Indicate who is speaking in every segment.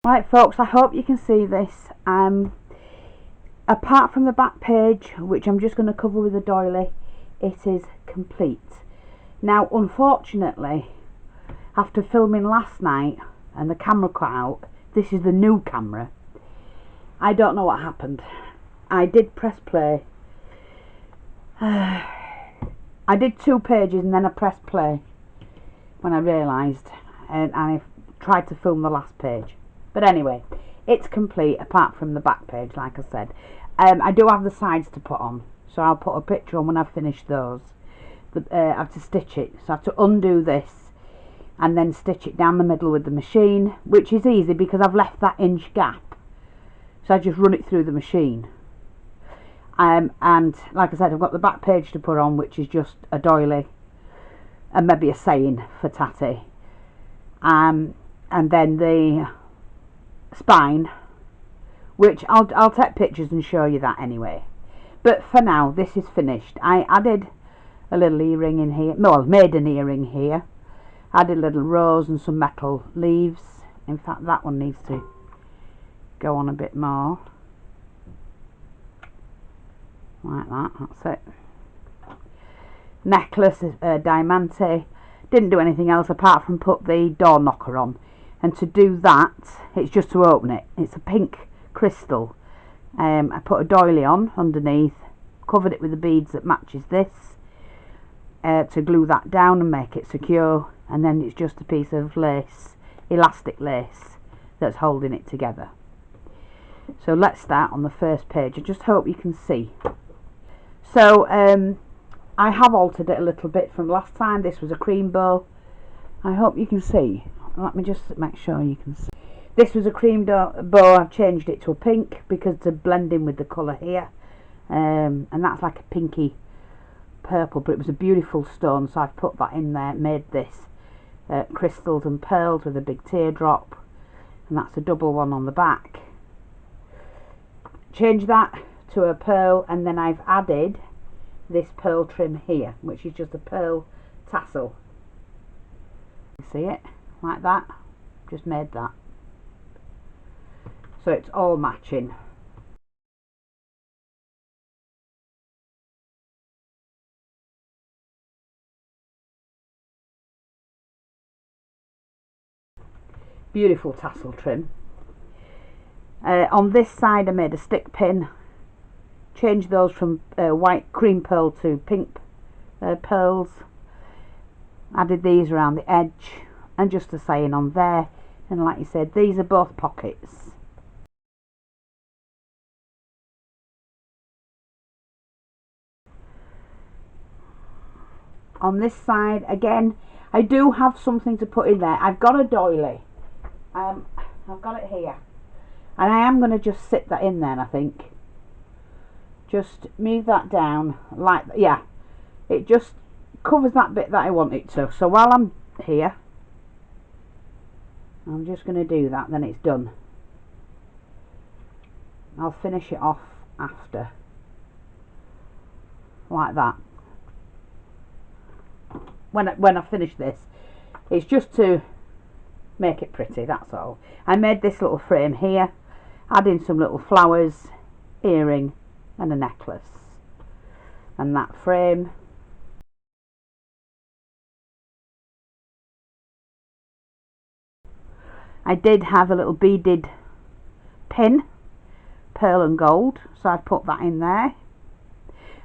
Speaker 1: Right folks, I hope you can see this. Apart from the back page, which I'm just going to cover with a doily, it is complete. Now unfortunately, after filming last night and the camera cut out, this is the new camera. I don't know what happened. I did press play. I did 2 pages and then I pressed play when I realised, and I tried to film the last page. But anyway, it's complete apart from the back page, like I said. I do have the sides to put on, so I'll put a picture on when I've finished those. I have to stitch it, so I have to undo this and then stitch it down the middle with the machine, which is easy because I've left that inch gap, so I just run it through the machine. And like I said, I've got the back page to put on, which is just a doily and maybe a saying for Tatty, and then the spine, which I'll take pictures and show you that anyway. But for now, this is finished. I added a little earring in here, well, made an earring here, added a little rose and some metal leaves. In fact, that one needs to go on a bit more, like that. That's it. Necklace, diamante. Didn't do anything else apart from put the door knocker on, and to do that, it's just to open it. It's a pink crystal. I put a doily on underneath, covered it with the beads that matches this, to glue that down and make it secure, and then it's just a piece of lace, elastic lace, that's holding it together. So let's start on the first page. I just hope you can see. So I have altered it a little bit from last time. This was a cream bow. I hope you can see. Let me just make sure you can see. This was a cream bow. I've changed it to a pink because to blend in with the colour here, and that's like a pinky purple, but it was a beautiful stone, so I've put that in there. Made this crystals and pearls with a big teardrop, and that's a double one on the back. Change that to a pearl, and then I've added this pearl trim here, which is just a pearl tassel. You see it like that? Just made that, so it's all matching. Beautiful tassel trim. On this side I made a stick pin, changed those from white cream pearl to pink pearls, added these around the edge, and just a saying on there, and like you said, these are both pockets. On this side again, I do have something to put in there. I've got a doily, I've got it here, and I am going to just sit that in there. I think just move that down like, yeah, it just covers that bit that I want it to. So while I'm here, I'm just going to do that, then it's done. I'll finish it off after, like that. When I finish this, it's just to make it pretty, that's all. I made this little frame here, adding some little flowers, earring and a necklace, and that frame. I did have a little beaded pin, pearl and gold, so I've put that in there,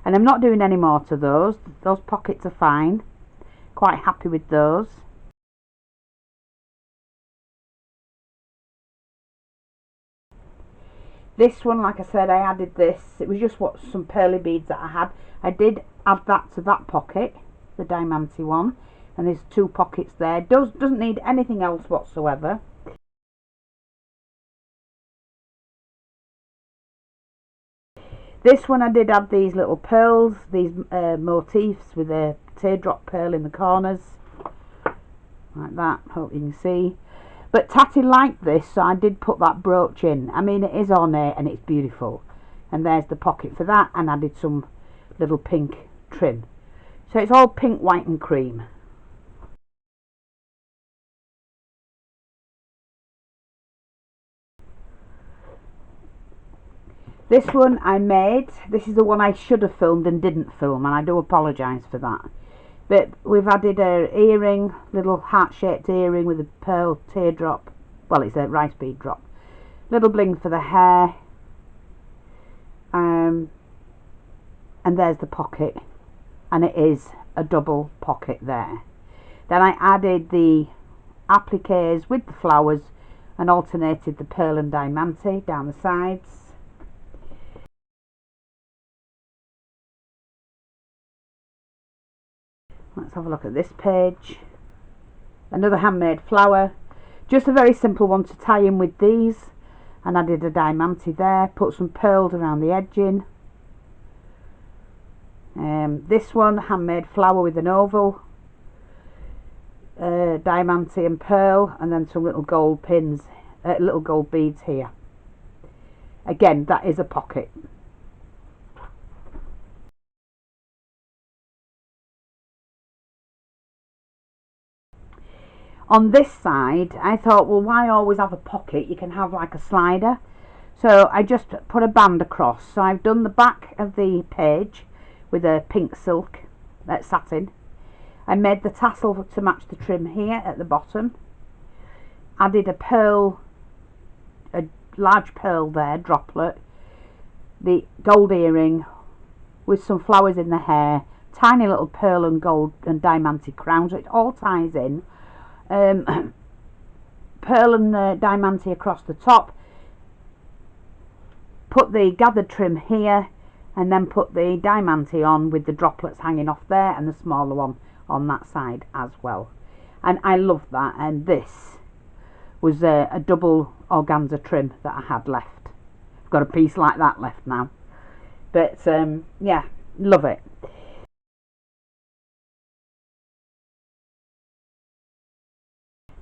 Speaker 1: and I'm not doing any more to those. Those pockets are fine, quite happy with those. This one, like I said, I added this. It was just some pearly beads that I had. I did add that to that pocket, the diamante one, and there's 2 pockets there. Doesn't need anything else whatsoever. This one I did add these little pearls, these motifs with a teardrop pearl in the corners, like that. Hope you can see. But Tatty liked this, so I did put that brooch in. I mean, it is ornate and it's beautiful. And there's the pocket for that, and added some little pink trim. So it's all pink, white and cream. This one I made. This is the one I should have filmed and didn't film, and I do apologise for that. But we've added a earring, little heart-shaped earring with a pearl teardrop. Well, it's a rice bead drop. Little bling for the hair. And there's the pocket. And it is a double pocket there. Then I added the appliques with the flowers and alternated the pearl and diamante down the sides. Let's have a look at this page. Another handmade flower. Just a very simple one to tie in with these. And added a diamante there. Put some pearls around the edging. This one, handmade flower with an oval. Diamante and pearl. And then some little gold pins. Little gold beads here. Again, that is a pocket. On this side, I thought, well, why always have a pocket? You can have like a slider. So I just put a band across. So I've done the back of the page with a pink silk satin. I made the tassel to match the trim here at the bottom. Added a pearl, a large pearl there, droplet. The gold earring with some flowers in the hair. Tiny little pearl and gold and diamante crown. So it all ties in. Pearl and diamante across the top, put the gathered trim here, and then put the diamante on with the droplets hanging off there and the smaller one on that side as well. And I love that. And this was a double organza trim that I had left. I've got a piece like that left now, but yeah, love it.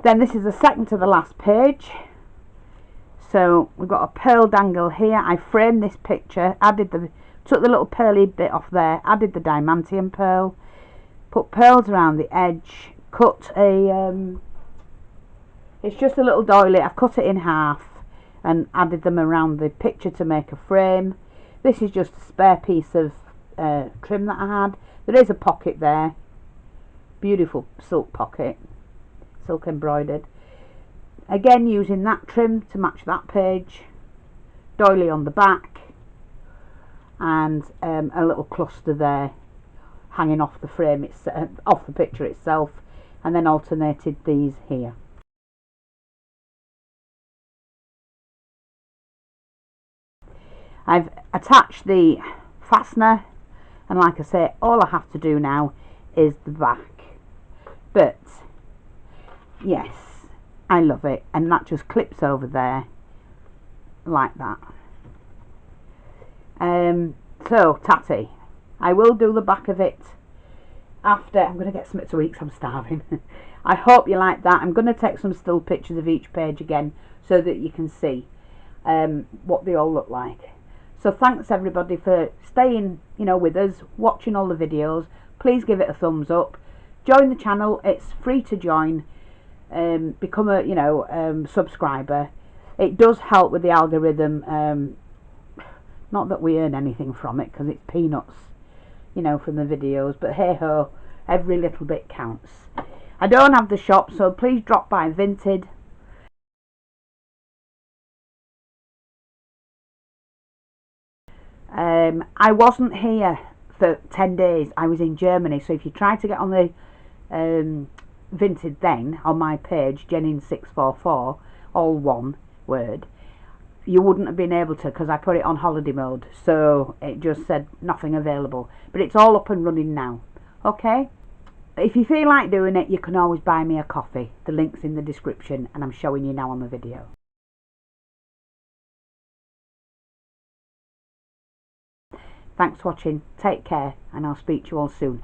Speaker 1: Then this is the second to the last page. So we've got a pearl dangle here. I framed this picture, took the little pearly bit off there, added the diamante and pearl, put pearls around the edge, cut a, it's just a little doily. I've cut it in half and added them around the picture to make a frame. This is just a spare piece of trim that I had. There is a pocket there, beautiful silk pocket. Silk embroidered, again using that trim to match that page, doily on the back, and a little cluster there hanging off the frame, off the picture itself, and then alternated these here. I've attached the fastener, and like I say, all I have to do now is the back. But yes, I love it, and that just clips over there like that. So tatty, I will do the back of it after. I'm going to get something to eat because I'm starving. I hope you like that. I'm going to take some still pictures of each page again so that you can see what they all look like. So thanks everybody for staying, with us, watching all the videos. Please give it a thumbs up. Join the channel. It's free to join. Become a subscriber. It does help with the algorithm. Not that we earn anything from it because it's peanuts, from the videos, but hey ho, every little bit counts. I don't have the shop, so please drop by Vinted. I wasn't here for 10 days. I was in Germany, so if you try to get on the Vinted then on my page, jennings644, all one word, you wouldn't have been able to, because I put it on holiday mode, so it just said nothing available, but it's all up and running now. Okay, if you feel like doing it, you can always buy me a coffee. The link's in the description, and I'm showing you now on the video. Thanks for watching, take care, and I'll speak to you all soon.